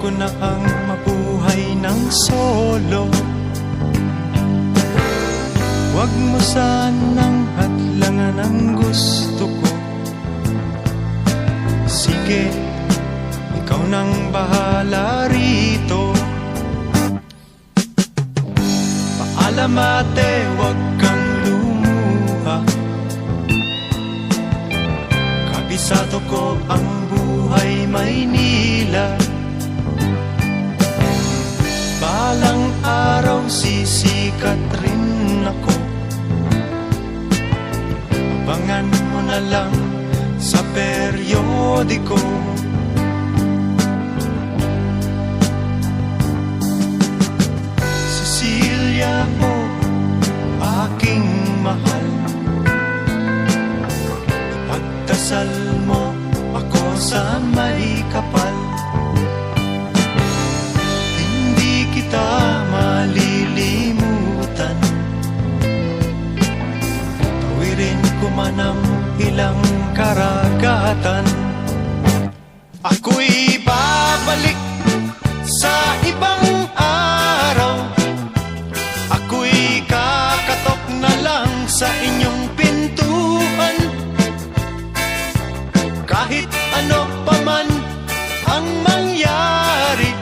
ko na ang mabuhay ng solo. Huwag mo sanang hadlangan ang gusto ko. Sige, ikaw nang bahala rito. Paalam ate, huwag kang lumuha. Kabisado ko ang buhay Maynila. Balang araw sisikat rin ako. Abangan mo na lang sa periodiko. Cecilia, oh, aking mahal, ipagdasal mo ako sa may kapal. Hindi kita malilimutan, tawirin ko man ang ilang karagatan. Ako'y babalik sa ibang araw. Ako'y kakatok na lang sa inyong pintuan. Kahit ano pa man ang mangyari,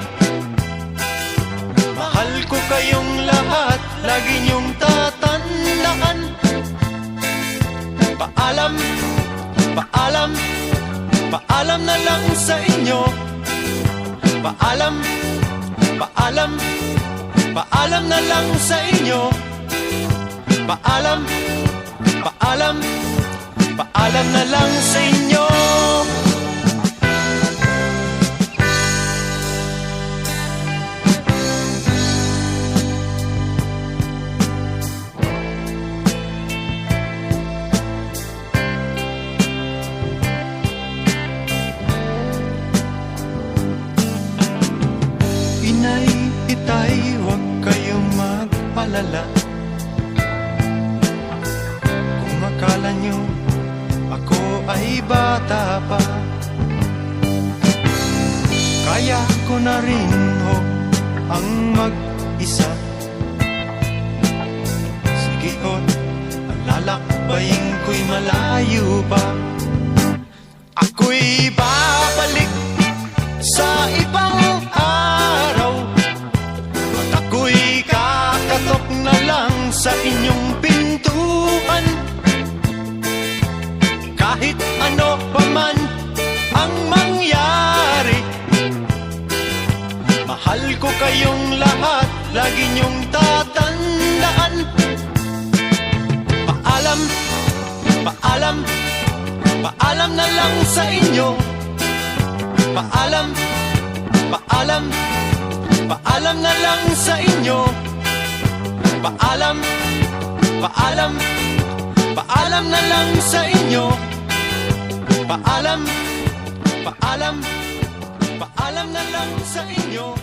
mahal ko kayong lahat, lagi niyong tatandaan. Paalam, paalam, paalam na lang sa inyo. Paalam, paalam, paalam na lang sa inyo. Paalam, paalam, paalam na lang sa inyo. Inay, itay, huwag kayong magpalala. Kung akala nyo ako ay bata pa, kaya ko na rin ho ang mag-isa. Sige ho't, ang lalakbayin ko'y malayo pa. Ako'y babalik sa ibang araw, at ako'y kakatok na lang sa inyong pintuan. Kahit ano pa man ang mangyari, mahal ko kayong lahat, lagi niyong tatandaan. Paalam, paalam, paalam na lang sa inyo. Paalam, paalam, paalam na lang sa inyo. Paalam, paalam, paalam na lang sa inyo. Paalam, paalam, paalam na lang sa inyo.